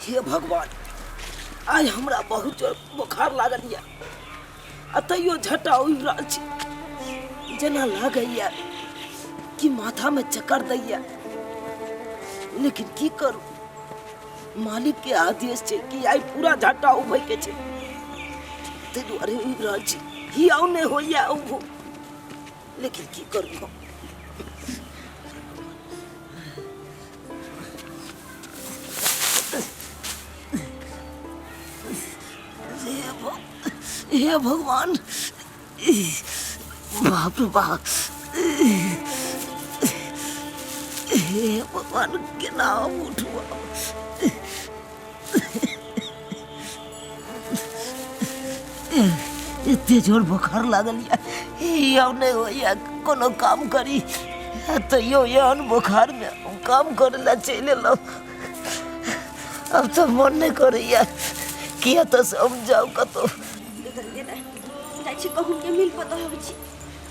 हे भगवान, आज हमरा बहुत जोर बुखार लागल या तैयो झटा उड़ि रहल छै। जेना लागैया कि माथा में चक्कर दैया, लेकिन की करू, मालिक के आदेश छै कि आई पूरा झटा उभै के छै, ताहि दुआरे उड़ि रहल छी। हियाउ नहि होइया उभो, लेकिन की करू। हे भगवान, बाप रे बाप, हे भगवान, केना उठबो। एते जोर बुखार लागल या नहीं होइया कोनो काम करी, तैयो एहन बुखार में काम करे ला चलि एलहुँ। अब तो मन नहीं करैया, किया तो समझाऊ कतो। कहूँ के मिल पता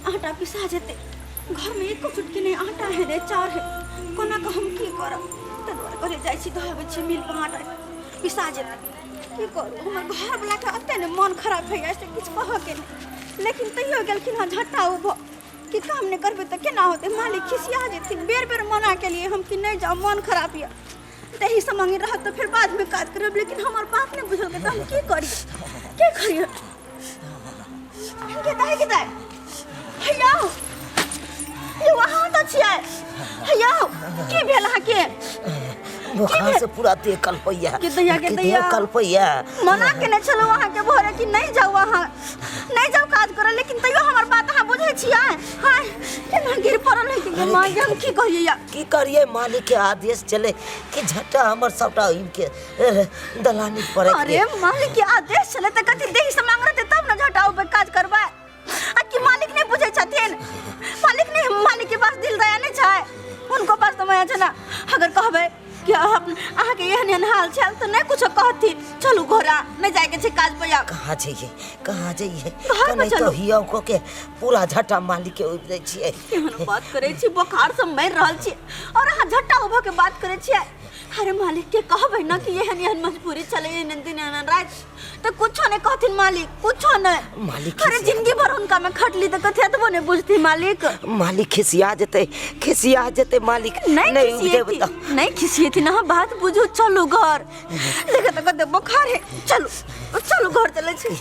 आटा पिसा जेते, घर में एक चुटकी नहीं आटा है रे, चार है, कोना को हम की करब। तदुआरे करे जाइ छी दहबै छी मिल पर आटा पिसा जेते, की करू। हमर घर वाला के अते ने मन खराब भइया से किछ कह के नहीं, लेकिन तैयो गेलखिन हां झट्टा उभो कि काम नहीं करबे त केना होते। मालिक खिसिया जेथिन, बेर बेर मना के लिए हम कि नहीं जाओ, मन खराब या तही से मांगे रहत तो फिर बाद में काज करब। लेकिन हमार बात नहीं बुझल के त हम की करी, की करिए। के दाई हैया ये वहां त छियै, हैया की भेल अहाँ के। बुखार से पूरा देह कल्पैया, के दैया कल्पैया। मना के नहीं चलो वहां के भोरे कि नहीं जाओ, वहां नहीं जाओ काज करे, लेकिन तैयो हमर बात अहाँ बुझै छियै। हाय केना गिर पड़ल है कि मां, हम की कहिए या की करिए। मालिक के आदेश चले कि झट्टा हमर सबटा इनके दलानी पड़े। अरे मालिक के आदेश चले त कथि देही से मांग रहते तब न झट्टा ऊपर काज करबा। आ कि मालिक नहीं बुझै छथिन, मालिक के पास दिल दया नहीं छै, उनको पास तो माया छै ना। अगर कहबे कि अहाँ के एहन हाल छै तो नहीं कुछ कहती। चलू घोड़ा नहीं जाए के छै काज पे। कहाँ जाइए, कहाँ जाइए, कने तो हिया को के पूरा झट्टा मालिक के उब दै छियै। केहन बात करे छी, बुखार से मर रहल छी और अहाँ झट्टा उभो के बात करे छियै। अरे मालिक के कहबे ना कि एहन मजबूरी चले दिन रात तो कुछो नहीं कहथिन मालिक, कुछो नहीं। मालिक अरे जिंदगी भर उनका में खटली तो कथे तो नहीं बुझती मालिक। मालिक खिसिया जेते मालिक नहीं खिसिए थी ना, बात बुझो। चलो घर देखे तो कते बुखार है, चलो घर चले छी।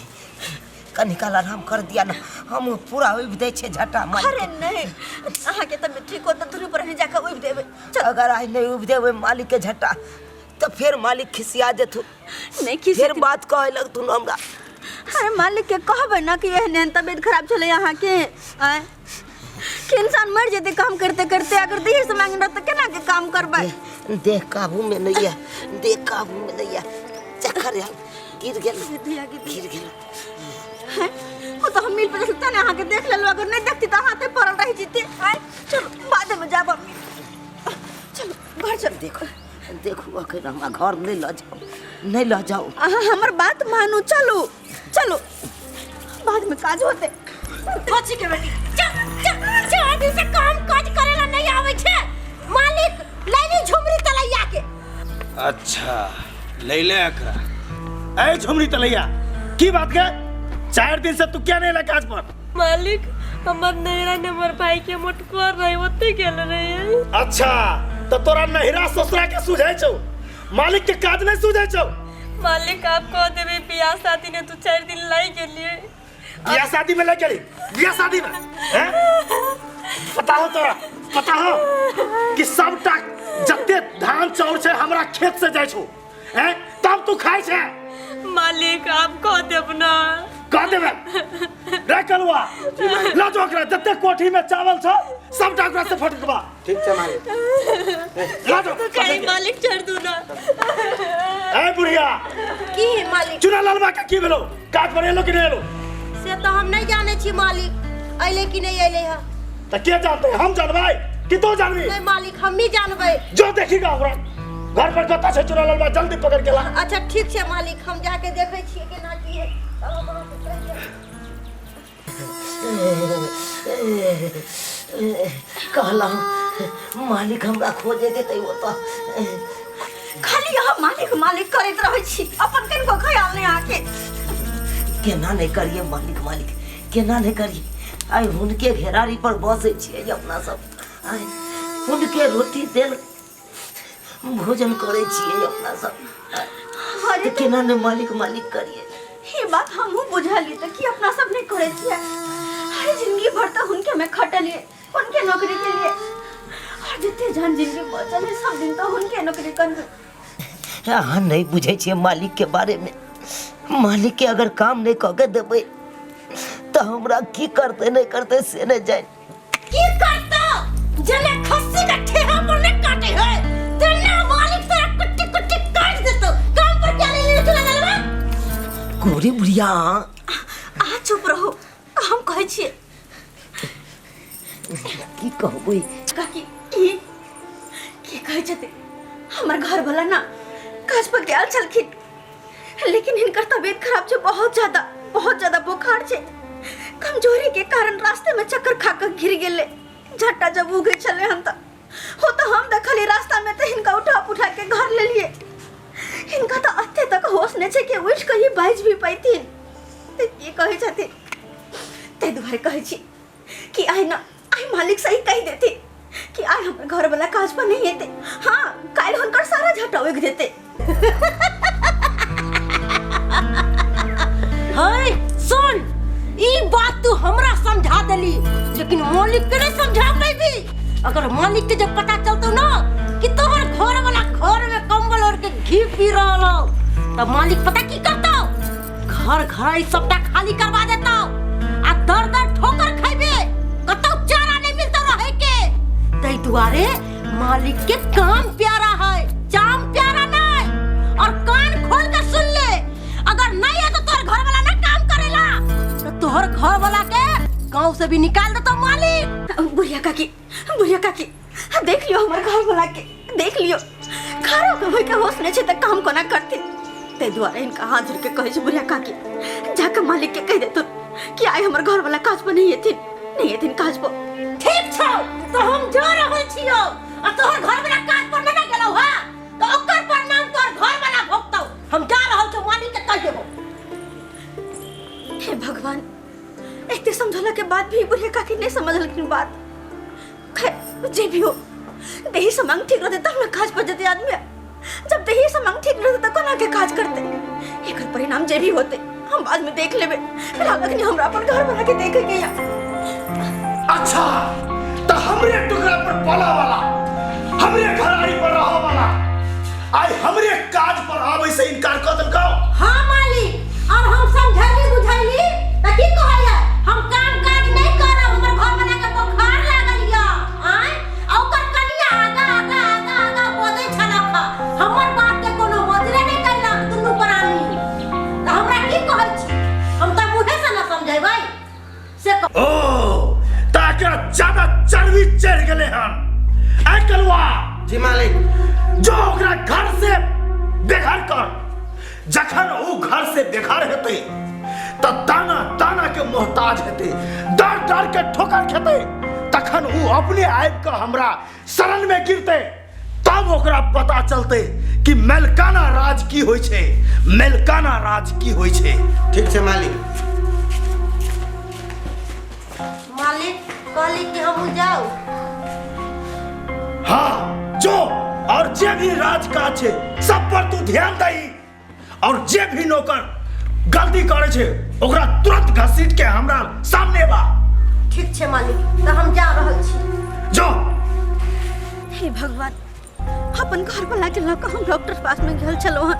कनिकाल आराम कर दिया ना, हम पूरा उब दै छे झट्टा मालिक। अरे नहीं, अहाँ के तबियत ठीक हो तो दूर पर नहीं जाकर उब देबे। अगर आज नहीं उब देबे मालिक के झट्टा तो फिर मालिक खिसिया जेथु। नहीं खिसिए फिर बात कहे लग तू हमरा। अरे मालिक के कहबे ना कि एहन तबियत खराब चले यहाँ के कि इंसान मर जेते काम करते करते। अगर देह से मांग तो केना के काम करबे। देह काबू में नहीं है, देह काबू में नहीं है। चक्कर गिर गेल। वो तो हम मिल पे सकता ने अहाँ के देख लेलो, अगर नहीं देखती तो हाथे पड़ल रही जीते। चलो बाद में जाब, चलो घर चल। देखो अखन हमरा घर नहीं ल जाओ। हमर बात मानो, चलो बाद में काज होते। कोची के बेटी चार दिन से काम काज करेला नहीं आवे छे। मालिक लैली झुमरी तलैया के। अच्छा लैले एकरा। ए झुमरी तलैया की बात के 4 दिन से तू क्या नहीं लगा काज पर। मालिक हमर नैरा ने मोर भाई के मोटकोर रही ओते गेल रही। अच्छा तो तोरा नहिरा ससुरा के सुझाई छौ, मालिक के काज नहीं सुझाई छौ। मालिक आप कह देबे बियाह शादी ने तू 4 दिन लाई गेलिए। बियाह शादी में लेके बियाह शादी में हैं? पता हो कि सबटा जत्ते धान चाउर छे हमरा खेत से जाय छौ हैं, तब तू खाय छे। मालिक आप कह देब ना। कह देबे रे कलवा, ला जो ओकरा जत्ते कोठी में चावल छ सबटा ओकरा से फटकबा। ठीक छे मालिक, ला जो। तू कहीं मालिक छोड़ दू ना। ए बुढ़िया की मालिक चुना लालवा का की भेलो, काज पर एलो कि नहीं एलो से तो हम नहीं जाने छी। मालिक अइले कि नहीं अइले है त के जानते, हम जानबै कि तू जानबी। नहीं मालिक हम ही जानबै। जो देखिगा ओकरा घर पर कता से चुना लालवा जल्दी पकड़ के ला। अच्छा ठीक छे मालिक, हम जाके देखे छिए कि ना की है। अब हम अहाँ के कहला मालिक हमरा खोजे के तै वो तो खाली यहाँ मालिक मालिक करैत रहै छी, अपन कनिको ख्याल नहीं आके। केना नहीं करिए मालिक मालिक, केना नहीं करिए। आइ हुनके घेरारी पर बसे छियै अपना सब, आइ हुनके रोटी तेल भोजन करे छियै अपना सब। अरे तो केना नहीं मालिक मालिक करिए। ये बात हमहू बुझाली त कि अपना सब नहीं करे छियै। अरे जिंदगी भर तो उनके में खटलिए, उनके नौकरी के लिए, और जितने जान जिंदगी बचल है सब दिन तो उनके नौकरी करबे। हाँ नहीं बुझे छियै मालिक के बारे में। मालिक के अगर काम नहीं कऽ के देबै तो हमरा की करते नहीं करते से नहीं जाए। की करता जले खस्सी का ठेहा पर नहीं काटे है, तेरे मालिक तेरा कुट्टी कुट्टी काट देतो। काम पर क्या ले चला गलबा? गोरी बुढ़िया आ चुप रहो, हम कहै छियै। की कहबै काकी ई की कहै छथि, हमर घर वाला ना काज पर गेल छलखिन, लेकिन हिनकर तबीयत खराब छै, बहुत ज्यादा बुखार छै। कमजोरी के कारण रास्ते में चक्कर खाकर गिर गेले। झट्टा जब उगे चले हम तो हम देखली रास्ता में तो हिनका उठा के घर ले लिए। हिनका तो अत्ते तक होश नहीं छै कि उठ के ही बाइज भी पैथिन। ते की कहै छथि, ते दुआरे कहै छी कि आई मालिक सही कहि देती कि आई हमर घर वाला काज पर नहीं एते। हाँ काल हुनकर सारा झट्टा उग देते। हाय सुन, ई बात तू हमरा समझा देली, लेकिन मालिक के नहीं समझा पैबी। अगर मालिक के जब पता चलतो ना कि तोहर घर वाला घर में कंबल ओढ़ के घी पी रहल हो, तब मालिक पता की करता, घर घर सबटा खाली करवा देता आ दर ठोकर खाइबे, कतौ चारा नहीं मिलता रहे के। तै दुआरे मालिक के काम प्यारा है, चाम प्यारा नहीं। और कान खोल के सुन ले, अगर नहीं है तो तोहर घर वाला ना काम करेला तो तोहर घर वाला के गांव से भी निकाल देता मालिक। बुढ़िया काकी देख लियो हमर घर वाला के, देख लियो खारो के होय के होश नहीं छै त काम कोना करथिन। ते दुआरे इनका हाथ जोड़ के कहै छै बुढ़िया काकी, जाके मालिक के कह देतु कि आई हमर घर वाला काज पर नहीं एथिन काज पर। ठीक छौ, तो हम जा रहल छियो आ तोहर घर वाला काज पर नहीं गेलौ हा, तो ओकर परिणाम तोहर घर वाला भोगतौ। हम जा रहल छौ, मालिक के कह देबो। हे भगवान, इतने समझला के बाद भी बुढ़िया काकी नहीं समझलखिन बात। खैर जे भी हो, देही समांग ठीक रहते तब ना काज पर जते आदमी। जब देही समांग ठीक रहते तो कोना के काज करते। एकर परिणाम जे भी होते हम बाद में देख लेबे। फिलहाल अखनी हमरा अपन घर बना के देखे के या। अच्छा तो हमरे टुकड़ा पर पला वाला, हमरे घराड़ी पर रहो वाला आई हमरे काज पर आवे से इनकार कर देलको। हां मालिक, और हम समझाली बुझाइली त की कहैया, हम काम काज नहीं करब, हमर घर बना के बुखार लागल या। आय ओकर कनिया आगा बोदै छलक, हमर बात के कोनो मजरे नहीं करलक दुनू प्राणी। त हमरा की कहै छी, हम त मुहे से ना समझैबै से ओ ताके ज्यादा चर्बी चढ़ गेले हन। आई कलवा जी मालिक। जो ओकरा घर से बेघर कर, जखन वो घर से बेघर हेते त दाना के मोहताज हेते, डर के ठोकर खेते, तखन वो अपने आबि के हमरा शरण में गिरते, तब ओकरा पता चलते कि मेलकाना राज की होय छै, मेलकाना राज की होय छै। ठीक छै मालिक। मालिक कहली कि हम जाऊ। हाँ जो, और जे भी राजकाज है सब पर तू ध्यान दई, और जे भी नौकर गलती करे छे ओकरा तुरंत घसीट के हमरा सामने बा। ठीक छे मालिक, तो हम जा रहल छी। जो। हे भगवान, अपन घर वाला के लक हम डॉक्टर पास में गेल छलो हन,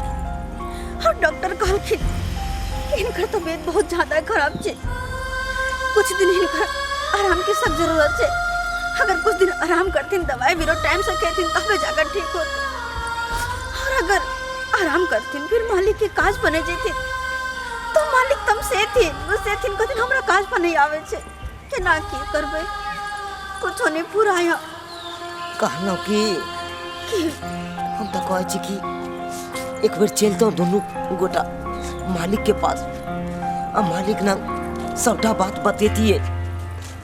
और डॉक्टर कहलखिन कि इनकर तबीयत बहुत ज्यादा खराब छे, कुछ दिन इनकर आराम की सब जरूरत छे। अगर कुछ दिन आराम करथिन, दवाई बीरो टाइम से खेथिन, तबे जाकर ठीक होत। और अगर आराम करथिन फिर मालिक के काज बने जेथिन, तो मालिक तम से थिन कथिन हमरा काज पर नहीं आवे छे। केना की करबे, कुछ नहीं पूरा या। कहलो कि हम तो कहै छी कि एक बेर चलतो दोनों गोटा मालिक के पास, आ मालिक ना सबटा बात बतेतिए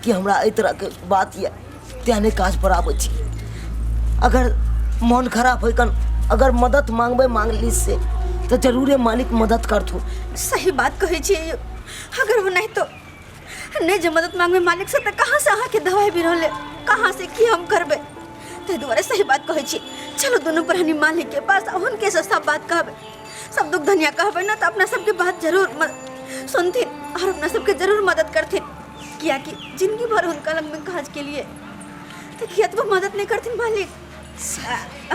कि हमरा एहि तरह के बात या त्याने काज पर आबै छी। अगर मन खराब होइकन अगर मदद मांगबे मांगली से तो जरूरे मालिक मदद करथो। सही बात कहे छी। अगर वो नहीं तो नहीं जो मदद मांगबे मालिक से तो कहाँ से अहाँ के दवाई भी रहले, कहाँ से की हम करबे। ते दुआरे सही बात कहे छी। चलो दोनों प्रहनी मालिक के पास उनके से सब बात कहबे, सब दुख धनिया कहबे ना तो अपना सबके बात जरूर सुनथिन और अपना सबके जरूर मदद करथिन। किया कि जिंदगी भर उनका लंग में काज के लिए तो किया तो वो मदद नहीं करथिन मालिक।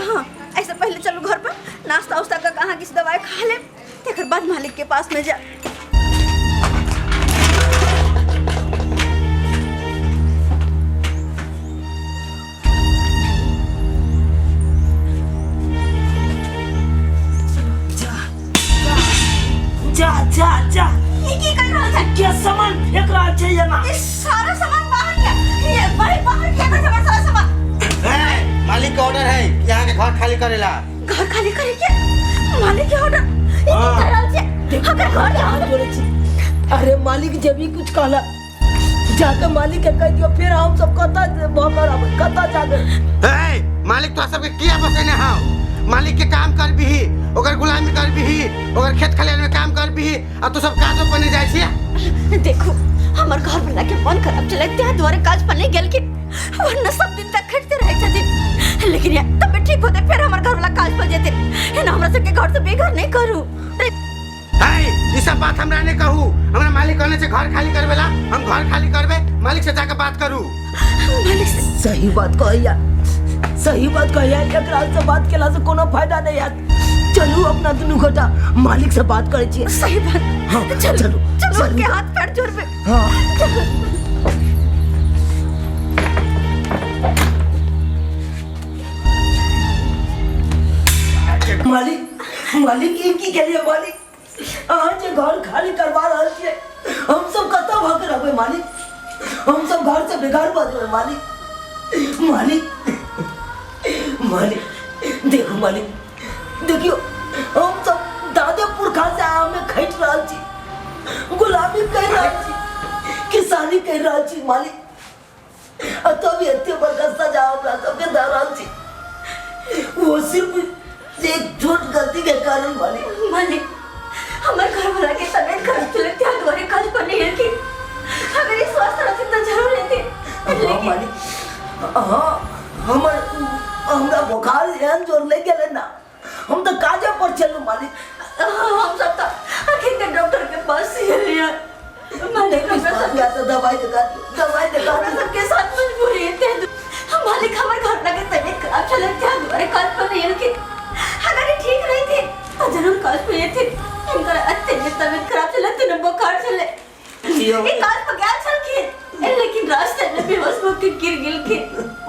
हाँ ऐसे पहले चलो घर पर नाश्ता उस्ता का कहाँ किसी दवाई खा ले, तेकर बाद मालिक के पास में जा। जा जा जा ये की कर रहा है? क्या सामान फेंक रहा है ये ना? ये सारा सामान बाहर किया, ये बड़ी बाहर किया था हमारा सारा सामान। मालिक का ऑर्डर है यहाँ के घर खाली करेला। घर खाली करे क्या? मालिक के ऑर्डर ये की कर रहा है? अगर घर हाथ जोड़े छी। अरे मालिक जब भी कुछ कहला जाकर मालिक के कह दियो, फिर हम सब कता भकर आबे, कता जाकर। मालिक तो सबके किया बसेने हां। मालिक के काम कर भी, ओकर गुलामी कर भी, ओकर खेत खलिहान में काम कर भी, आ तू सब काजो बने जाय छिया। देखो हमर घर वाला के मन खराब चले त्या द्वारे काज पर नहीं गेल के, वरना सब दिन तक खटते रहे छथिन। लेकिन या तब ठीक होते फिर हमर घर वाला काज पर जेते, ना हमरा सब के घर से बेघर नहीं करू। ई सब बात हमरा ने कहू। हमरा मालिक कहने से घर खाली करवेला, हम घर खाली करबे, मालिक से जाकर बात करू। मालिक से सही बात कहैया, सही बात कहैया। एकरा से बात केला से कोनो फायदा नहीं है। चलू अपना दुनू गोटा मालिक से बात करे छी। सही बात। हाँ, चलो चलो, चलो चलो। के हाथ पैर जोड़बे। हाँ मालिक, मालिक ये की के लिए मालिक आज घर खाली करवा रहा छे, हम सब कता भाग रहबे मालिक, हम सब घर से बेघर भ जेबे मालिक। मालिक मालिक देखो मालिक, देखियो हम सब दादे पुरखा से आम में खैट रहा छी, गुलामी कर रहा छी, किसानी कर रहा छी मालिक। तभी एते बड़का सजा हमरा सबके दे रहा छी, वो सिर्फ एक छोट गलती के कारण मालिक। मालिक हमारे घर वाला के तबीयत खराब चले त्या द्वारे काज पर नहीं लेकिन अगर इस स्वास्थ्य रहती तो जरूर लेते। हाँ मालिक, हाँ हमर हमरा बुखार एहन जोर ले गेले ना, हम तो काजे पर चलू मालिक। हम सब तो आखिर के डॉक्टर के पास ही लिया। मालिक हमरा सब या तो दवाई दिखा, दवाई दिखा। हमरा सबके साथ मजबूरी है। मालिक हमारे घर वाला के तबीयत खराब चले त्या द्वारे काज पर नहीं लेकिन अगर ये ठीक नहीं थे तो जन्म काज पे ये थे इनका अच्छे में तबीयत खराब चले तो बुखार चले ये काज पर क्या चल के लेकिन रास्ते में बेहोश होकर गिर गिल के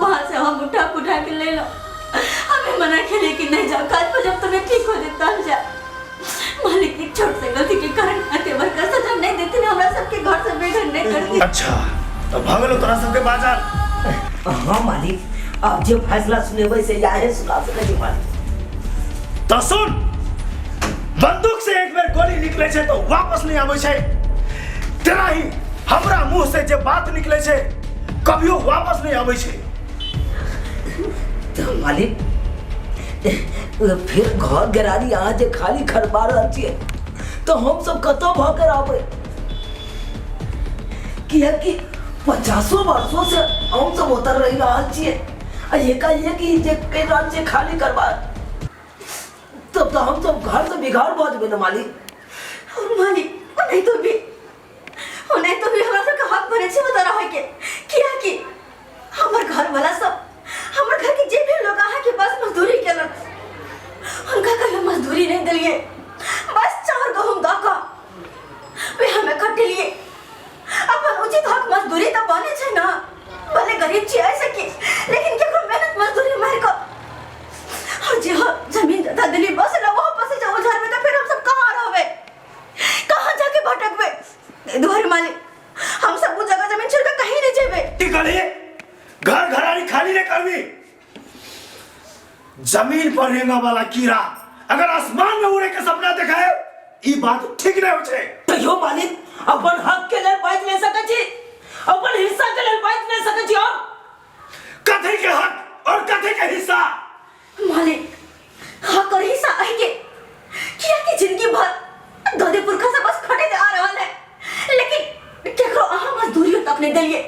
वहां से हम उठा के ले लो। हमें मना किया लेकिन नहीं जाओ काज पर, जब तुम्हें ठीक हो देता हम जा। मालिक एक छोट से गलती के कारण तेवर का सजा नहीं देते ना, हमरा सबके घर से बेघर नहीं करती। अच्छा तो भागलो तोरा सबके बाजार। हाँ मालिक, अब जो फैसला सुनेबे से याहे सुना सके मालिक। तो सुन, बंदूक से एक बार गोली निकले छे तो वापस नहीं आवे छे। तेरा ही हमरा मुंह से जे बात निकले छे कभियो वापस नहीं आवे छे। तो मालिक फिर घर गरारी यहाँ जे खाली खरबा रहा छिए तो हम सब कतो भाकर आबे। किया कि 50 वर्षों से हम सब उतर रही रहा छिए, एकाएक ही जे के राज्य खाली करवा तब तो हम सब घर से बिगाड़ भ जेबे ना मालिक। और मालिक नहीं तो भी हमरा सबके हक बने छे बता रहा है के किया कि हमर घर वाला सब हमर घर के जे भी लोग आहा के पास मजदूरी केलन उनका कहियो मजदूरी नहीं दिलिए, बस 4 गहूम दाका वे हमें खट लिए। अपन उचित हक मजदूरी तो बने छे ना, भले गरीब छी ऐसे की लेकिन केकरो मेहनत मजदूरी मार को और जे हो जमीन जता दिली बस ना वो पसे जाओ घर में तो फिर हम सब कहां रहबे, कहां जाके भटकबे। द्वारे मालिक हम सब वो जगह जमीन छोड़ के कहीं नहीं जेबे। टिकले घर घरारी खाली नहीं करबी। जमीन पर रेंगा वाला कीड़ा अगर आसमान में उड़े के सपना देखाए ई बात ठीक नहीं होछे। तो यो मालिक अपन हक के लिए बात ले सके छी, अपन हिस्सा के लिए बात ले सके छी। और कथे के हक और कथे के हिस्सा मालिक हाँ कर ही सा आएंगे किया कि जिंदगी भर दादे पुरखा से बस खटे आ रहा है, लेकिन केकरो अहाँ मजदूरी तक नहीं दिलिए,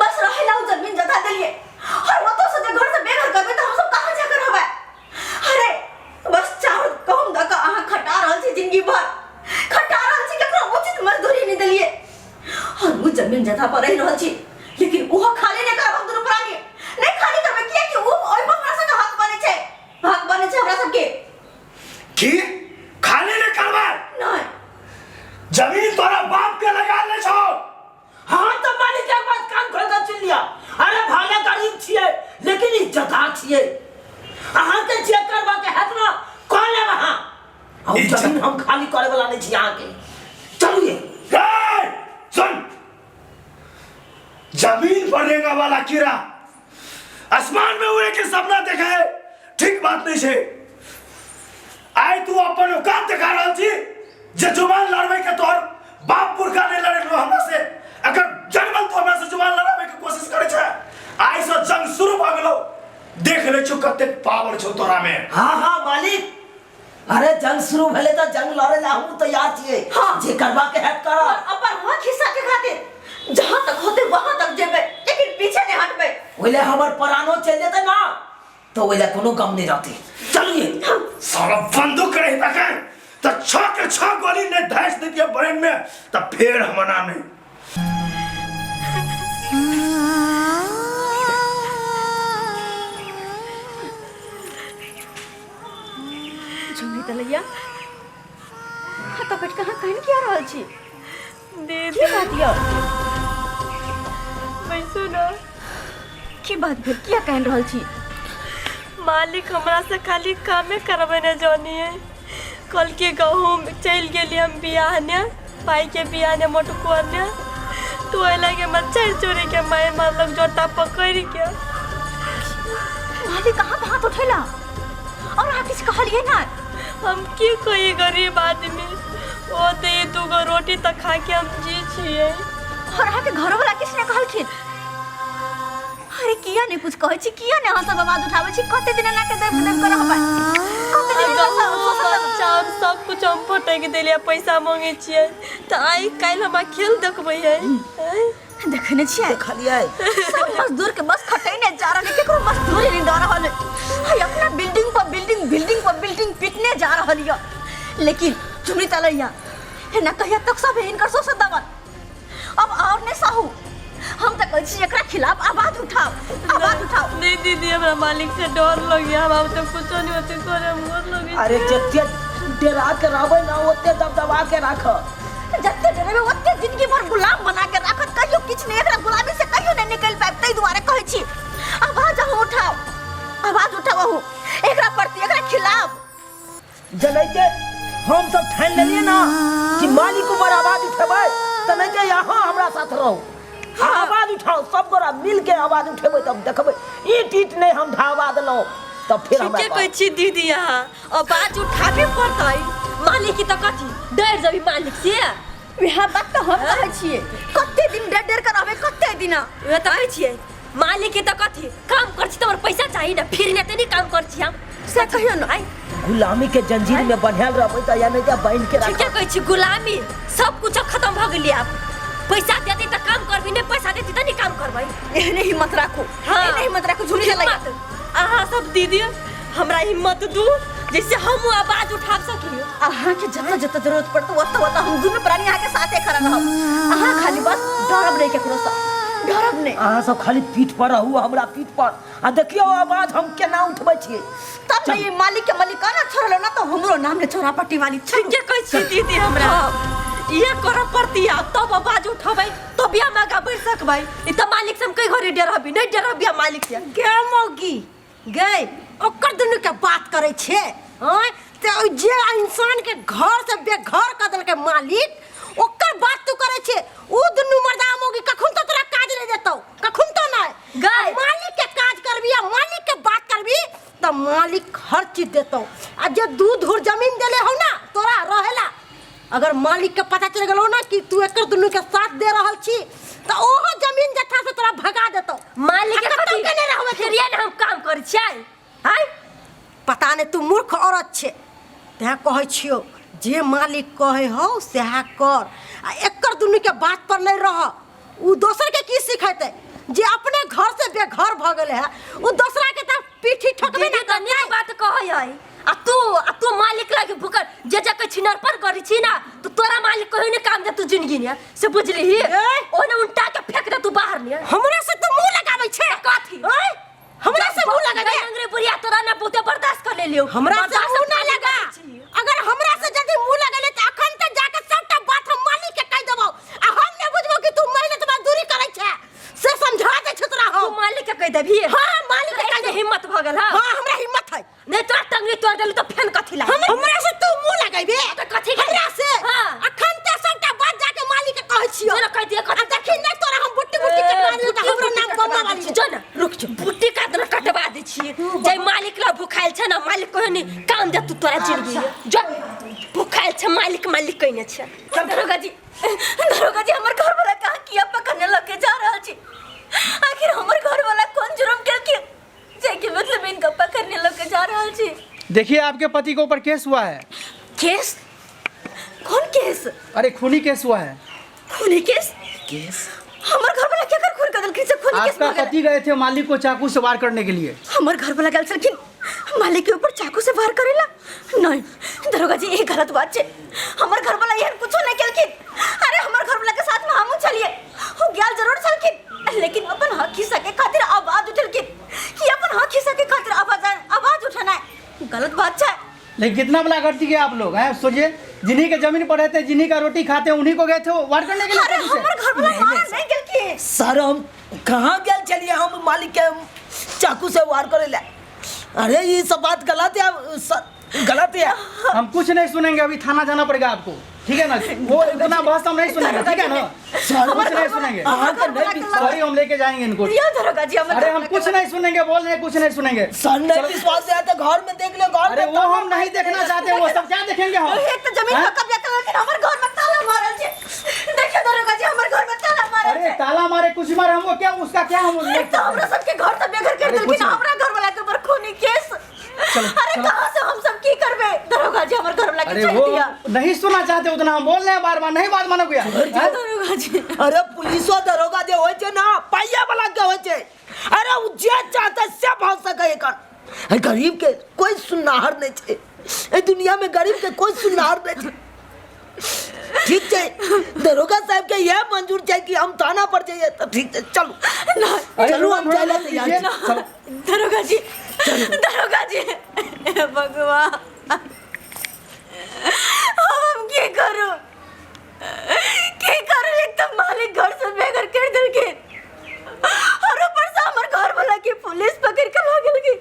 बस रहेला जमीन जगह दिलिए और वो तो सजे घर से बेघर करबे तो हम सब कहां जाकर होबे। अरे बस चावल कम दका अहाँ खटा रहल छी जिंदगी भर, खटा रहल छी, केकरो उचित मजदूरी नहीं दिलिए और वो जमीन जगह पर रह रहल छी, लेकिन वो खाली नहीं करब हम दुनु प्राणी नहीं खाली करबे किया कि वो ओइ पर हमरा संग हक बने छै, हक बने छै हमरा सबके की खाली नहीं करबे? नहीं जमीन तोरा बाप के लगा ले छो। हाँ तो मालिक के बात कान खोल के सुन लिया। अरे भाले गरीब छिए लेकिन इज्जतदार छिए, अहाँ के जे करबा के हैत ना कह ले वहां, और जमीन हम खाली करे वाला नहीं छी अहाँ के। चलिए सुन, जमीन पर रेंगा वाला कीड़ा आसमान में उड़े के सपना देखे है, ठीक बात नहीं छे। आय तू अपन औकात दिखा रहल छी जे जुबान लड़वे के तोर बाप पुरखा नहीं लड़े हमरा से, अगर जन्मल तो हमरा से जुबान लड़ावे के कोशिश करे छै। आय से जंग शुरू भ गेलो, देख ले छु कते पावर छौ तोरा में। हाँ हाँ मालिक, अरे जंग शुरू भेले तो जंग लड़े ला हम तैयार छिए। हाँ। जे करबा के हैत कर, अपन हक हिस्सा के खातिर जहां तक होते वहां तक जेबे, लेकिन पीछे नहीं हटबे। ओइले हमर प्राणो चल जेते ना तो ओइले कोनो गम नहीं रहते। चलिए साला बंदूक रही तक तो छह के छह गोली ने धैस दे दिया ब्रेन में, तब फिर हम नाम नहीं। झुमरी तलैया तो कट कहां कहन किया रहल छी दीदी की बात या मैं सुनो, की बात भेल किया कहन रहल छी? मालिक हमरा से खाली कामे करबे न जानी है। कल के गहूम चल गेली हम बियाह ने, भाई के बियाह ने मोटको ने, तो लगे मच्छर चोरी के माय मतलब जोटा पकड़ के मालिक कहां हाथ उठेला और आप किसी कहलिए ना? हम की कोई गरीब आदमी ओ दे दूगो रोटी तक खा के हम जी छिए। और आके घर वाला किसने कहलखिन? अरे किया नहीं कुछ कहै छी, किया नहीं हम सब आवाज उठाबै छी? कते दिन ना के देव कर हबे, कते दिन चाउर सब कुछ हम पटक देलिए, पैसा मांगे छिए त आई काल हम खेल देखबै है। देखने छिए खलिए सब मजदूर के बस खटै ने जा रहा है, केकरो मजदूरी नहीं डर रहल है, अपना बिल्डिंग पर बिल्डिंग बिल्डिंग पर बिल्डिंग पिटने जा रहल है। लेकिन झुमरी तलैया है ना कहिया तक सब इनकर सोच दबन, अब और ने साहू हम तक कहै एकरा खिलाफ आवाज उठाओ, आवाज उठाओ। नहीं दीदी हमरा मालिक से डर लगी, हम तो कुछ नहीं होते करे मोर लगी। अरे जत्ते डरा के रहबै ना ओते दबदबा के राख, जत्ते डरबे ओते जिंदगी भर गुलाम बना के राखत, कहियो किछ नहीं, एकरा गुलामी से कहियो नहीं निकल पाए। तै दुआरे कहै छी आवाज उठाओ, आवाज उठाओ एकरा प्रति, एकरा खिलाफ। जलैते हम सब ठान लेलिए ना कि मालिक ऊपर आवाज उठेबै त नहीं के यहाँ हमरा साथ रहो। हाँ। आवाज उठाओ, सब गोरा मिल के आवाज उठेबै तब देखबै ईट ईट नहीं हम ढावा देलौ तब फिर हमरा के कहै छी दीदी यहाँ आवाज उठाबे पड़तै। मालिक की त कथी डर जबी मालिक से, वह बात तो हम कहै छिए, कते दिन डर डर कर रहबे, कते दिन वे त कहै छिए मालिक की त कथी काम कर छी त हमर पैसा चाहिए ना, फिर ने तनी काम कर छी हम से कहियो ना। गुलामी के जंजीर में बंधल रहबै त या नहीं जा बांध के राख। ठीक कहै छी गुलामी सब कुछ खत्म भ गेली, अब पैसा देती त काम करबी, नहीं पैसा देती त नहीं काम करबै। एहने हिम्मत राखो, हाँ। एहने हिम्मत राखो झुमरी तलैया। अहाँ सब दीदी हमरा हिम्मत दू जैसे हम आवाज उठा सकियो। अहाँ के जत्ता जत्ता जरूरत पड़तो ओत्ता ओत्ता हम दुनु प्राणी अहाँ के साथे खड़ा रहब। अहाँ खाली बस डरब नहीं केकरो से, डरब नहीं। अहाँ सब खाली पीठ पर रहू, हमरा पीठ पर आ देखियो आवाज हम केना उठबै छियै। तब नहीं मालिक के मालिकाना छोड़लो ना तो हमरो नाम ने छोरा पट्टी वाली ठीक कहै छी दीदी, हमरा ये कर पड़ती है तब आवाज उठबै तब हम आगा बढ़ सकबै। ई त मालिक से हम कई घरे डरबी नहीं, डरबी मालिक से। गे मौगी गए ओकर दुनू के बात करे छे, हां ते जे इंसान के घर से बेघर कर देल के मालिक ओकर बात तू करे छे। उ दुनू मर्दा मौगी कखन तो तोरा काज ले देतौ, कखन तो नहीं गए मालिक के काज करबी या मालिक के बात करबी त मालिक हर चीज देतौ। आ जे दूध धुर जमीन देले हो ना तोरा रहेला, अगर मालिक के पता चल गेलो ना कि तू एकर दुनू के साथ दे रहल छी त ओहो जमीन जत्था से तोरा भगा देतौ। मालिक के कतौ कथी के नहीं रहबे फिर ये हम काम कर छियै। हाय पता नहीं तू मूर्ख औरत छे तें कहै छियो जे मालिक कहे हो सेहा कर आ एकर दुनू के बात पर नहीं रह उ दोसर के की सिखेते जे अपने घर से बेघर भ गेले है उ दूसरा के त पीठी ठोकबे ना कन्या बात कहै है आ तू मालिक लागे भुकर जे जे के छिनर पर करी छी ना तो तोरा मालिक कहि ने काम दे तू जिंदगी ने से बुझली ही ओने उल्टा के फेंक दे तू बाहर ने हमरा से तू मुंह लगाबै छे काथी ओए हमरा से मुंह लगा दे अंग्रेज बुढ़िया तोरा ना बहुते बर्दाश्त कर ले लियो हमरा से मुंह ना लगा अगर हमरा से जदी मुंह लगले त अखन त जाके सबटा बात हम मालिक के कह देबो आ हम ने बुझबो कि तू मेहनत में दूरी करै छे से समझा दे छतरा हो तू मालिक के कह देबी हां मालिक के कह दे हिम्मत भ गेल हां हमरा हिम्मत है नहीं तोरा टंगरी तोड़ देलू तो फेन कथि ला हमरा से तू मुंह लगाइबे त कथि हमरा से हां अखन त सबटा बात जाके मालिक के कहै छियो चलो कह दे आ देखि न तोरा हम बुट्टी बुट्टी कटवा दे त हमरो नाम बम्मा वाली जो ना रुक जो बुट्टी का दन कटवा दे छी जय मालिक ला भुखाइल छ ना मालिक कहनी काम दे तू तोरा जिंदगी जो भुखाइल छ मालिक कहने छ दरोगा जी हमर घर वाला कहां किया पकड़ने लगे जा रहल छी आखिर हमर घर वाला कौन जुर्म के जे के मतलब इनका पकड़ने लगे जा रहल छी देखिए आपके पति के ऊपर केस हुआ है। केस कौन केस अरे खूनी केस हुआ है। खूनी केस हमर घर वाला क्या कर खून कदल किसे खूनी केस आपका पति गए थे मालिक को चाकू से वार करने के लिए। हमर घर वाला गल सकिन मालिक के ऊपर चाकू से वार करेला नहीं दरोगा जी ये गलत बात छे हमर घर वाला यहन कुछो नहीं केलकिन अरे हमर घर वाला के साथ में हमहु चलिए हो गयाल जरूर सलकिन लेकिन अपन हक हिस्सा के खातिर आवाज उठलकिन कि अपन हक हिस्सा के खातिर आवाज उठाना है गलत बात छे। लेकिन कितना बड़ा करती है आप लोग हैं सोचिए जिन्हीं के जमीन पर रहते जिन्हीं का रोटी खाते उन्हीं को गए थे वार करने के लिए। अरे हमर घर वाला मार नहीं केलकिन सर हम कहाँ गए चलिए हम मालिक के चाकू से वार करे ला अरे ये सब बात गलत है गलत है हम कुछ नहीं सुनेंगे अभी थाना जाना पड़ेगा आपको ठीक है ना वो इतना बहस हम नहीं सुनेंगे ठीक है ना कुछ नहीं सुनेंगे सॉरी हम लेके जाएंगे इनको। अरे हम कुछ नहीं सुनेंगे बोल रहे कुछ नहीं सुनेंगे सर नहीं विश्वास है तो घर में देख ले घर अरे वो हम नहीं देखना चाहते वो सब क्या देखेंगे हम एक तो जमीन का कब्जा कर लेकिन हमर घर में ताला मारल छे देखिए दरोगा जी हमर घर में ताला मारल अरे ताला मारे कुछ मारे हमको क्या उसका क्या हम एक तो हमरा सबके घर से बेघर कर देलकिन हमरा घर वाला के ऊपर खूनी केस अरे कहां से हम सब की करबे दरोगा जी हमर घर वाला के छोड़ दिया नहीं सुनना चाहते उतना हम बोल रहे हैं बार-बार नहीं बात मानो गया दरोगा जी अरे पुलिसो दरोगा जे होय छे ना पाइया वाला के होय छे अरे उ जे चाहते से भाग सके एकर गरीब के कोई सुननाहर नहीं छे ए दुनिया में गरीब के कोई सुननाहर नहीं छे ठीक है दरोगा साहब के यह मंजूर है कि हम थाना पर जाइए तो ठीक है चलो चलो हम चले तैयार दरोगा जी भगवान हम क्या करूं एक तो मालिक घर से बेघर कर देलके और ऊपर से हमर घर वाला के पुलिस पकड़ के ला गेलके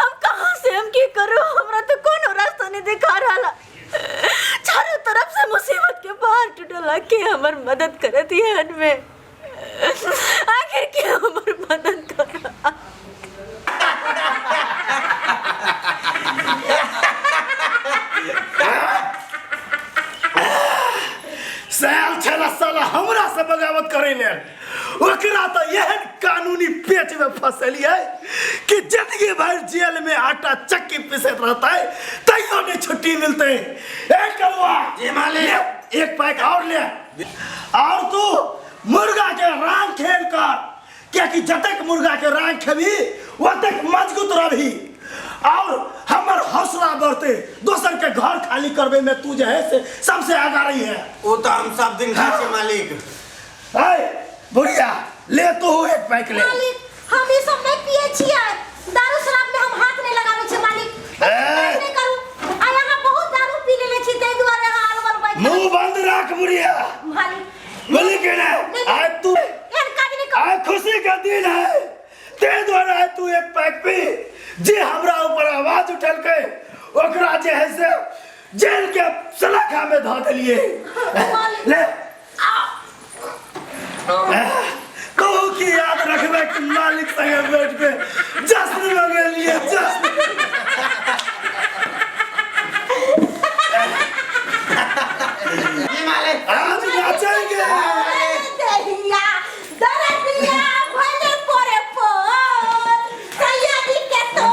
हम कहां से हम की करूं हमरा तो कोनो रास्ता नहीं दिखा रहला चारों तरफ से मुसीबत के पहाड़ टूटला के हमर मदद करत है में आखिर के हमर मदद कर साल छला साला हमरा से बगावत करे ले ओकरा तो यहन कानूनी पेच में फंसली है कि जिंदगी भर जेल में आटा चक्की पीसत रहता है तैयो नहीं छुट्टी मिलते ए कलवा जी मालिक एक पैक और ले और तू मुर्गा के रान खेल कर क्या कि जतक मुर्गा के रान खेबी ओतक मजबूत रही और हमर हौसला बढ़ते दोसर के घर खाली करबे में तू जो है से सबसे आगा रही है वो तो हम सब दिन खाते हैं मालिक। बुढ़िया ले तो एक पैक ले मालिक हम ये सब नहीं पिए छिए दारू शराब में हम हाथ नहीं लगावे छे मालिक नहीं करू आ यहां बहुत दारू पी लेले छी तै दुआरे यहां अलवर बैठ मुंह बंद रख बुढ़िया मालिक बोली के ना आज तू एन काज नहीं कर आज खुशी का दिन है ते द्वारा तू एक पैक पी जे हमरा ऊपर आवाज उठल के ओकरा जे है से जेल के सलाखा में धो देलिए ले कहू की याद रखबे कि मालिक संगे बैठ के जश्न में गेलिए जश्न जी मालिक आज नाचेंगे देहिया दरदिया भले परे पर सैयदी के तो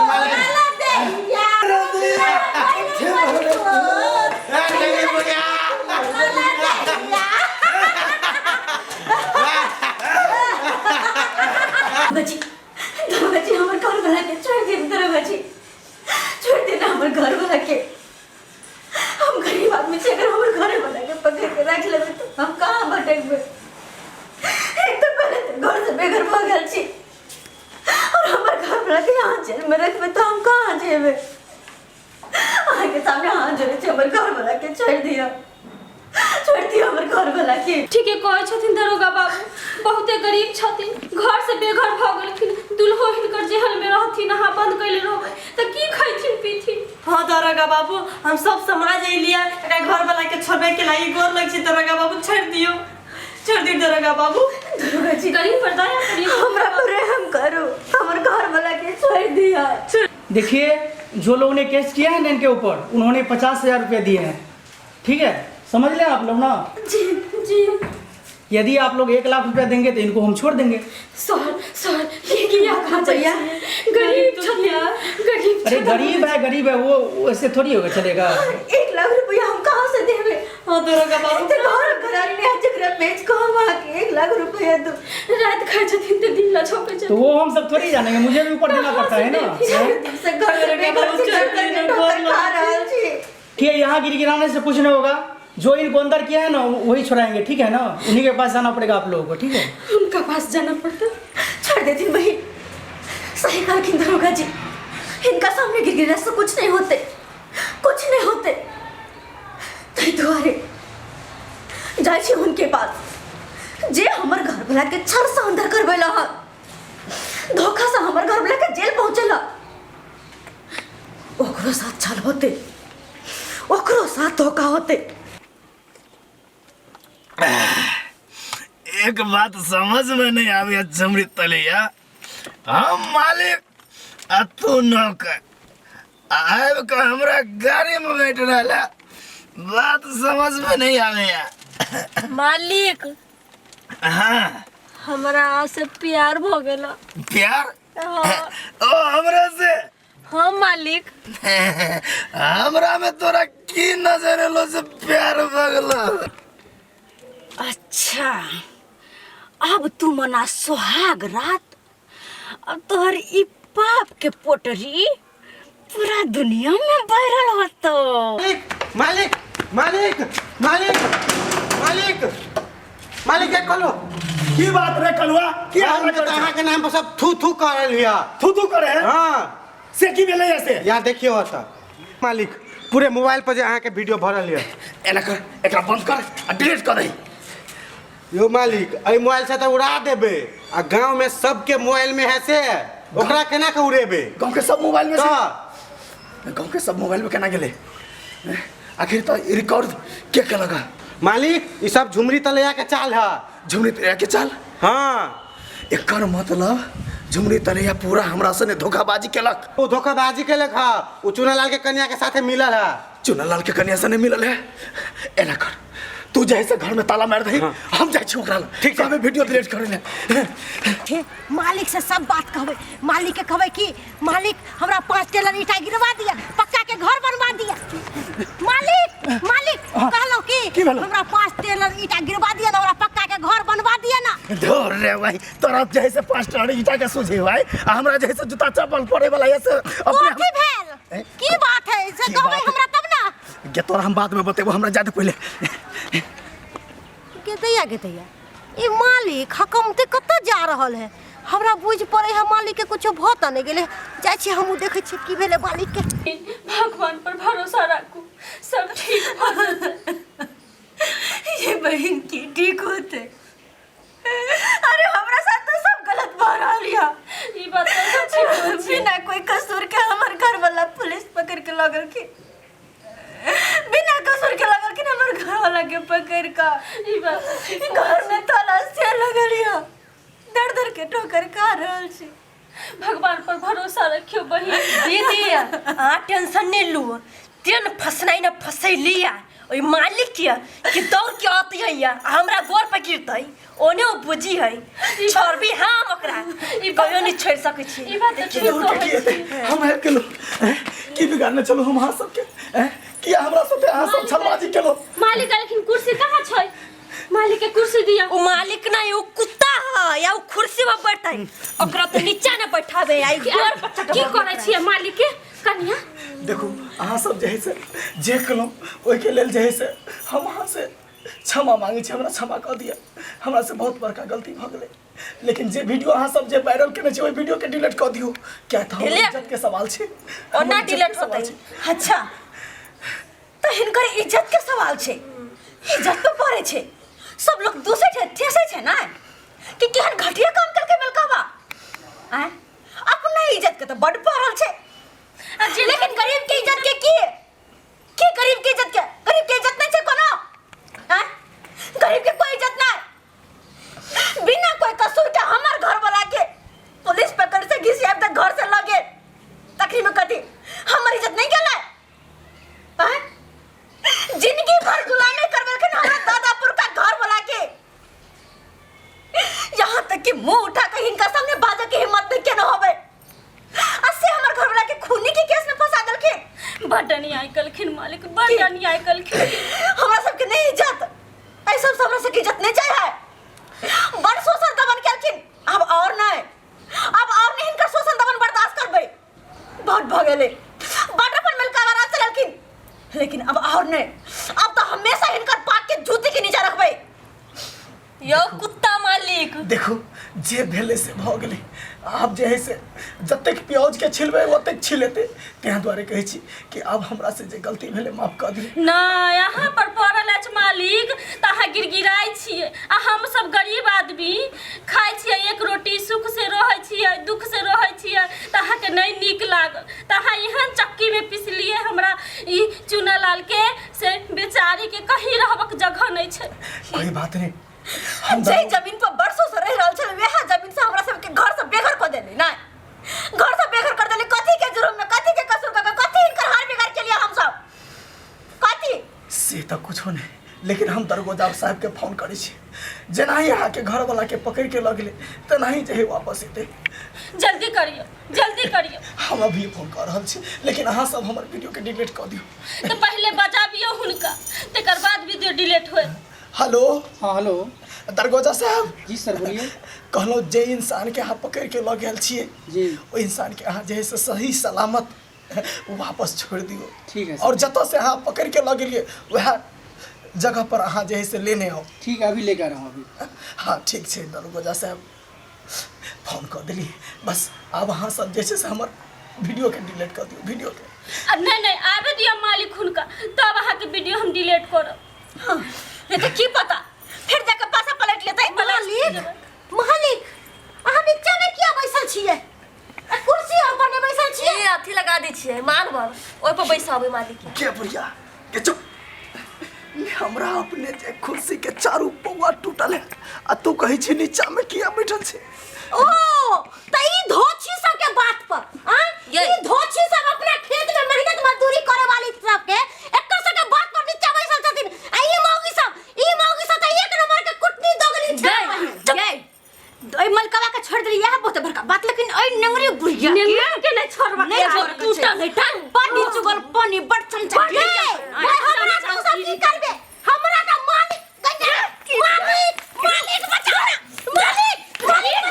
हमर घर वाला के हम गरीब आदमी से अगर हमर घरे वाला के पकड़ के रख लेबे तो हम कहाँ भटकबे। एक तो पहले तो घर से बेघर भ गेल छी और हमर घर वाला के यहाँ जेल में रखबे तो हम कहाँ जेबे। आगे सामने हाथ जोड़े छी हमर घर वाला के छोड़ दिया हमर घर वाला के। ठीक है कहै छथिन दरोगा बाबू बहुते गरीब छथिन घर से बेघर भ गेलखिन दुल्हो हिनकर जेहल में रहथिन अहाँ बंद कैले रहबै त की खैथिन पीथिन। हाँ दरोगा बाबू हम सब समाज एलिया एकरा घर वाला के छोड़बे के लागि गोर लग छी दरोगा बाबू छोड़ दियो दरोगा बाबू। दरोगा जी गरीब पर दया करिए हमरा पर रहम करो हमर घर वाला के छोड़ दिया। देखिए जो लोगों ने केस किया है ना इनके ऊपर उन्होंने 50,000 रुपये दिए हैं, ठीक है समझ लें आप लोग ना। जी जी यदि आप लोग 1 लाख रुपया देंगे तो इनको हम छोड़ देंगे। सर ये किया कहा भैया गरीब छथिया गरीब अरे गरीब है वो ऐसे थोड़ी होगा चलेगा। 1 लाख रुपया हम कहाँ से देवे। हाँ दरोगा बाबू तो घर घरारी ने जकरा बेच को हम आके 1 लाख रुपया दो रात खाए छथिन त दिन ला छोपे तो वो हम सब थोड़ी जानेंगे, मुझे भी ऊपर देना पड़ता है ना। से घर में बाबू चढ़ खा रहल छी कि यहाँ गिराने से कुछ नहीं होगा, जो इनको अंदर किया है ना वही छुड़ाएंगे, ठीक है ना। उन्हीं के पास जाना पड़ेगा आप लोगों को, ठीक है। उनका पास जाना पड़ता छोड़ देती भाई। सही कहा कि दरोगा जी इनका सामने गिरगिरा से कुछ नहीं होते तई दुआरे जाय छी उनके पास जे हमर घर वाला के छर से अंदर करबेला धोखा से हमर घर वाला के जेल पहुंचेला ओकरो साथ छल होते ओकरो साथ धोखा होते। एक बात समझ में नहीं आवे झुमरी तलिया, हम मालिक आ तू नौकर आब का हमरा गाड़ी में बैठ रहा, बात समझ में नहीं आवे यार। मालिक हाँ हमरा से प्यार भ गेला। प्यार हाँ। ओ हमरा से हाँ मालिक हमरा में तोरा की नजर एलो से प्यार भगलो। अच्छा अब तू मना सुहाग रात अब तोहर ई पाप के पोटरी पूरा दुनिया में वायरल होतो। मालिक मालिक मालिक मालिक मालिक क्या कलो की बात रे कलुआ की हाल कर कहाँ के नाम पर सब थू थू कर लिया। थू करे हैं हाँ से की भेले ऐसे यहाँ देखियो होता मालिक पूरे मोबाइल पर जे अहाँ के वीडियो भरल है। एना कर एकरा बंद कर आ डिलीट कर दे। यो मालिक अई मोबाइल से तो उड़ा देबे आ गांव में सबके मोबाइल में है से ओकरा केना के उड़ेबे। गांव के सब मोबाइल में तो से गांव के सब मोबाइल में केना गेले आखिर तो रिकॉर्ड के लगा। मालिक ये सब झुमरी तलैया के चाल है। झुमरी तलैया के चाल हाँ एकर मतलब झुमरी तलैया पूरा हमरा से धोखाबाजी केलक। वो धोखाबाजी के लखा वो चुनालाल के कन्या के साथे मिलल है। चुनालाल के कन्या से नहीं मिलल है। एना कर तू जैसे घर में ताला मार दही हम जाय छी ओकरा ठीक है वीडियो डिलीट करे ले। मालिक से सब बात कहबे मालिक के कहबे कि मालिक हमरा 5 टेलर ईटा गिरवा दिया पक्का के घर बनवा दिया। मालिक कहलो कि हमरा 5 टेलर ईटा गिरवा दिया ना हमरा पक्का के घर बनवा दिया ना। धोर रे भाई तोरा जैसे 5 टेलर ईटा के सोझे भाई हमरा जैसे जूता चप्पल पड़े वाला ऐसे अपने भेल की बात है से कहबे हमरा तब ना के तोरा हम बाद में बतेबो हमरा जाते पहले के दैया ई मालिक हकमते कत जा रहल है हमरा बुझ पड़े है मालिक के कुछ भत नहीं गेले जाय छी हमहु देखे छी की भेले मालिक के। भगवान पर भरोसा रखो सब ठीक हो जाए। ये बहन की ठीक होते अरे हमरा साथ तो सब गलत भ रहल या ई बात तो सच है। बिना कोई कसूर के हमर घर वाला पुलिस पकड़ के लगल के बिना कसूर के लगल के हमर घर वाला के पकड़ का ई बात घर में ताला से लगल या दर के ठोकर खा रहल छी। भगवान पर भरोसा रखियो बहिन। दीदी आ टेंशन नहीं लू तेन फसनाई ना फसैलिया ओई मालिक के कि दौड़ के आती है या हमरा गोर पर गिरतै ओने ओ बुझी है छोड़बी हम ओकरा ई कहियो नहीं छोड़ सकै छी। ई बात तो ठीक है। हम है केलो की बिगाड़ने चलो हम हां सब के किया हमरा साथे हां सब छलबाजी केलो। मालिक लेकिन कुर्सी कहाँ छै मालिक के कुर्सी दिया। ओ मालिक ना ओ कुत्ता है या ओ कुर्सी पर बैठै ओकरा तो नीचा ना बैठाबे आई गोर पर की करे छिए मालिक के कन्या देखो अहाँ सब जे है से जे कलम ओहि के लेल जे है से हम अहाँ से क्षमा मांगे छी, हमरा क्षमा कऽ दिया, हमरा से बहुत बड़का गलती भऽ गेलै। लेकिन जे वीडियो अहाँ सब जे वायरल केने छी ओहि वीडियो के डिलीट कऽ दियौ, क्या तऽ हमर इज्जत के सवाल छै। ओना डिलीट होतै। अच्छा तो हिनकर इज्जत के सवाल छै, इज्जत पे पड़े छै। सब लोग दूसरे ठेसे छै ना कि केहन घटिया काम करके मिलकावा आय अपना इज्जत के तो बड़ पड़ल छै। लेकिन गरीब के इज्जत के की गरीब के इज्जत नहीं छै कोनो आय गरीब के कोई इज्जत नहीं। बिना कोई कसूर के हमर घर वाला के पुलिस पकड़ से घिसिया तक घर से लगे तकरी में कथी हमर इज्जत नहीं गेलै आय जिंदगी भर गुलामी करबल के हमरा दादापुर का घर वाला के यहाँ तक कि मुंह उठा के इनका सामने बाजा के हिम्मत नहीं केना होबे। अस्से हमर घर वाला के खूनी के केस में फंसा देलखिन। बटनी आई कलखिन मालिक, बटनी आई कलखिन। हमरा सबके नहीं इज्जत ऐसा सब हमरा सबके इज्जत नहीं चाहिए। बड़ शोषण दमन केलखिन, अब और नहीं इनका शोषण दमन बर्दाश्त करबै। बहुत भ गेलै, बड़ अपन मिलका वाला चललखिन, लेकिन अब और नहीं, अब तो हमेशा इनकर पाक के जूती के नीचे रखबै। यो कुत्ता मालिक देखो जे भेले से भ गेलै, आप जे है से जतेक प्याज के छिलबै ओतेक छिलेते, तें द्वारे कहै छी कि अब हमरा से जे गलती भेले माफ कऽ दियौ। ना यहाँ पर पड़ल अछि मालिक त अहाँ गिड़गिड़ाई छियै आ हम सब गरीब आदमी खाइ छियै एक रोटी, सुख से रहै छियै, दुख से रहै छियै त अहाँ के नहीं नीक लागल त अहाँ एहन चक्की में पिसलिए हमरा ई चूना लाल के से बेचारी के कहीं रहबक जगह नहीं छै। कोई बात नहीं, जे जमीन पर बरसों से रह रहल छै वह जमीन से हमरा सबके घर से बेघर कर देली ना, घर से बेघर कर देली। कथी के जुर्म में, कथी के कसूर का, कथी इनकर हाल बिगाड़ के लिए हम सब कथी से तो कुछ नहीं, लेकिन हम दरगोजा साहब के फोन करै छी, जेना ही अहाँ के घर वाला के पकड़ के लग गेलै तेना ही जे वापस एतै। जल्दी करियो, जल्दी करियो। हम अभी फोन कर रहल छी, लेकिन अहाँ सब हमर वीडियो के डिलीट कऽ दियौ। तो पहले बजाबियो हुनका, तेकर बाद वीडियो डिलीट होए। हेलो। हाँ हेलो। दरगोजा साहब। जी सर बोलिए। कहलो जे इंसान के अहाँ पकड़ के लग गेल छियै जी, ओ इंसान के अहाँ जे है से सही सलामत वापस छोड़ दियो। ठीक है। और जतऽ से अहाँ पकड़ के लग गेलिए वह जगह पर अहाँ जे है से लेने आओ। ठीक है, अभी लेकर आ रहा हूँ अभी। हाँ ठीक है दरगोजा साहब, फोन कर दिली, बस अब अहाँ सब जे है से हमर वीडियो के डिलीट कर दियो, वीडियो के। नहीं आबे दिया मालिक हुनका, तब अहाँ के वीडियो हम डिलीट करब। हाँ, ये तो की पता फिर जाके पासा पलट लेते मालिक अहाँ नीचा में किया बैसल छियै? कुर्सी ऊपर में बैसल छियै? ये अथी लगा दै छियै मार्बल, ओइ पर बैसाबै मालिक के बुढ़िया के चुप, हमरा अपने जे कुर्सी के चारू पौवा टूटल है आ तू कहि छी नीचा में किया बैठल छै? ओ त ई धोछी सब के बात पर हां ई धोछी सब अपना खेत में मेहनत मजदूरी करे वाली सब के एकर सब के बात पर नीचा बैसल छथिन। आ ई मौगी सब त एक नंबर के कुटनी दोगली छै। ये ओइ मलकवा के छोड़ देली यह बहुत बड़का बात, लेकिन ओइ नंगरी बुढ़िया के नहीं छोड़बा, नहीं टूटा नहीं टान पानी चुगल पानी बड़ चमचा के हमरा तो सब की करबे, हमरा तो मालिक बचाओ ना, मालिक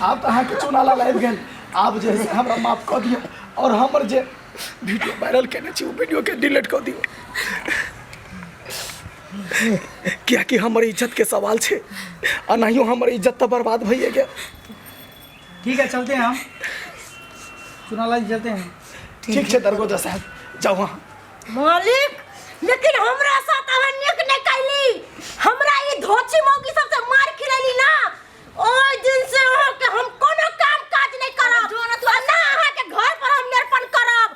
आप तो अहाँ के चुना लाइव गेल, आप जे है हमरा माफ कर दियो और हमर जे वीडियो वायरल केने छी ओ वीडियो के डिलीट कर दियो। क्या कि हमारी इज्जत के सवाल छे और नहीं हमारी इज्जत तो बर्बाद भइए गया। ठीक है चलते हैं हम चुनाला जी चलते हैं। ठीक है दरगोजा साहब जाओ वहाँ। मालिक लेकिन हमरा साथ अवन्यक नहीं कैली, हमरा ये धोची मौगी सबसे मार खिलैली ना, ओइ दिन से अहाँ के हम कोनो काम काज नहीं करब, जो ना अहाँ के घर पर हम निरपण करब।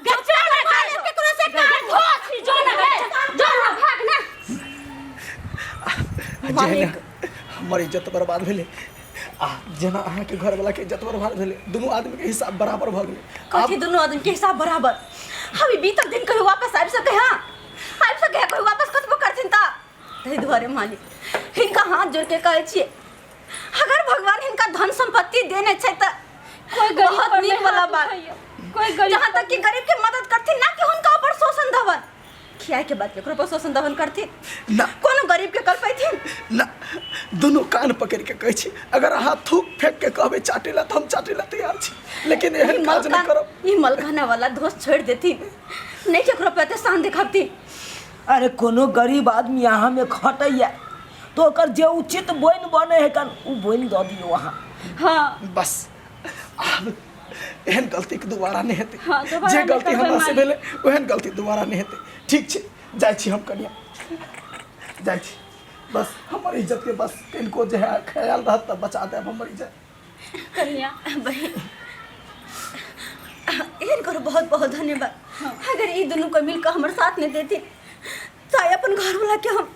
केकरो से काम धोची जो ना भाग ना। मालिक हमारी इज्जत बर्बाद भेले आ जेना अहाँ के घर वाला के इज्जत बर्बाद भेले, दोनों आदमी के हिसाब बराबर भ गेले। कथी दोनों आदमी के हिसाब बराबर? अभी बीतल दिन कहीं वापस आबि सके हाँ आबि सके कोई वापस कतबो करथिन ता तै दुआरे मालिक हिनका हाथ जोड़ के कहै छियै अगर भगवान हिनका धन संपत्ति देने छै त कोई गरीब बहुत पर नीक नहीं वाला हाथ बात, उठाइए। कोई गरीब जहाँ तक कि गरीब के मदद करथिन ना कि हुनका ऊपर शोषण धवन खियाए के बाद केकरो पर शोषण धवन करथिन ना कोनो गरीब के कर पैथिन ना, दोनों कान पकड़ के कहै छी अगर अहाँ थूक फेंक के कहबे चाटेला तो हम चाटेला तैयार छी, लेकिन एहन काज नहीं करब। ई मलखाना वाला दोस्त छोड़ देथिन नहीं केकरो पे ते शान दिखावती। अरे कोनो गरीब आदमी यहाँ में खटैया तो ओकर जे उचित बोइन बने है कन उ बोइन दऽ दियो वहाँ। हाँ बस आब एहन गलती के दोबारा नहीं हेतै। हाँ, दोबारा जे नहीं गलती करबै हमरा से मालिक। भेलै ओहन गलती दोबारा नहीं हेतै। ठीक छै जाइ छी हम कनिया जाइ छी, बस हमर इज्जत के बस किनको जे है ख्याल रहत त बचा देब हमर इज्जत। कन्या बहन एहन करो बहुत बहुत धन्यवाद। अगर ये दोनों को मिलकर हमारे साथ नहीं देती तो अपन घर वाला के हम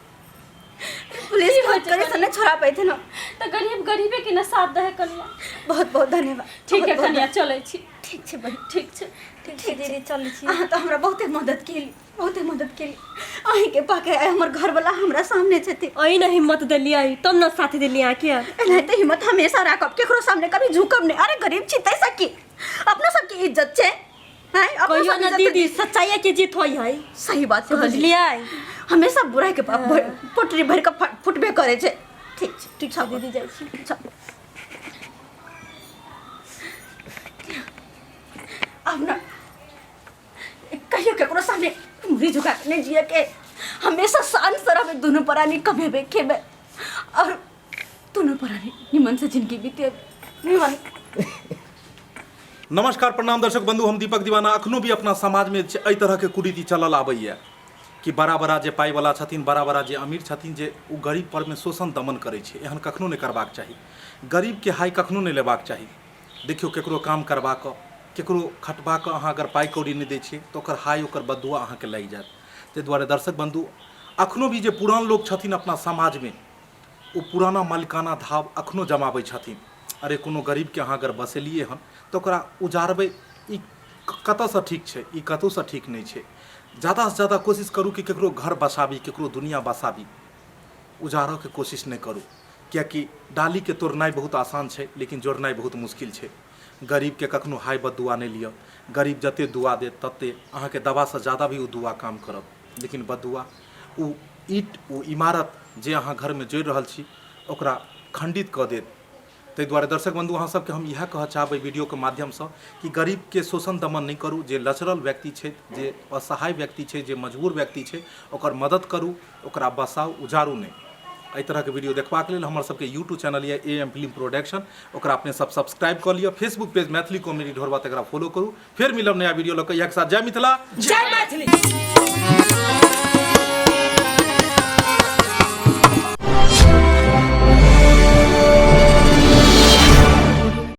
पुलिस करे से न छोड़ा पाते ना। तो गरीब गरीबे के न साथ दे कन्या। बहुत बहुत धन्यवाद। ठीक है बहुत कन्या बहुत चलै छी। ठीक छै बहन ठीक छै ठीक दीदी चल छी। अहाँ तो हमरा बहुते मदद केली अहीं के पाके हमर घर वाला हमरा सामने छथि। अही ना हिम्मत देलियै तब ना साथ देलियै के एनाहिते हिम्मत हमेशा राखब केकरो सामने कभी झुकब नहीं। अरे गरीब छी तै सकी अपना सबकी इज्जत छै हैं कहियो ना दीदी सच्चाई के जीत होई है। सही बात बुझलियै हमेशा बुराई के पाप पोटरी भर के फुटबे करे छै। ठीक छै ठीक छै दीदी जाइ छी। चल अब ना कहियो केकरो सामने मुड़ी झुका के नहीं जिए के हमेशा शान सरब दोनों परानी कमेबे खेबे और दोनों परानी निमन से जिंदगी बीते निमन। नमस्कार प्रणाम दर्शक बंधु, हम दीपक दीवाना। अखनो भी अपना समाज में एहि तरह के कुरीति चलल आबैया कि बड़ा बड़ा जे पाई वाला छथिन, बड़ा बड़ा जे अमीर छथिन, जे उ गरीब पर में शोषण दमन करै छै। एहन कखनो नहीं करबाक चाही। गरीब के हाई कखनो नहीं लेबाक चाही। देखियो केकरो काम करबा क केकरो खटबा क अहाँ अगर पाई कौड़ी नहीं दै छियै तो ओकर हाई ओकर बदुआ अहाँ के लागि जायत। ताहि दुआरे दर्शक बंधु अखनो भी जे पुरान लोग छथिन अपना समाज में ओ पुराना मालिकाना धाव अखनो जमाबै छथिन। अरे कोनो गरीब के अहाँ अगर बसेलिए हन तो ओकरा उजारबै, ई कतऽसँ ठीक छै, ई कतहुसँ ठीक नहीं छै। ज़्यादासँ ज़्यादा कोशिश करू कि केकरो घर बसाबी, केकरो दुनिया बसाबी, उजारऽ के कोशिश नहीं करू। कियाकि डाली के तोड़नाइ बहुत आसान छै लेकिन जोड़नाइ बहुत मुश्किल छै। गरीब के कखनो हाय बदुआ नहीं लिअ। गरीब जते दुआ देत तते अहाँ के दवा से ज़्यादा भी उ दुआ काम करब, लेकिन बदुआ उ ईट उ इमारत जे अहाँ घर में जोड़ि रहल छी ओकरा खंडित कऽ देत। ताहि दुआरे दर्शक बंधु अहाँ सबके हम इएह कहऽ चाहबै वीडियो के माध्यम से कि गरीब के शोषण दमन नहीं करू। जे लचरल व्यक्ति छै, जे असहाय व्यक्ति छै, जे मजबूर व्यक्ति छै, ओकर मदद करू, ओकरा बसाउ, उजारू नहीं। एहि तरह के वीडियो देखबाक लेल हमर सबके यूट्यूब चैनल ये AM फिल्म प्रोडक्शन, ओकरा अपने सब सब्सक्राइब कऽ लिअ। फेसबुक पेज मैथिली कॉमेडी ढोरबा तकरा फॉलो करू। फिर मिलब नया वीडियो लऽ कऽ। इएह के साथ जय मिथिला, जय मैथिली।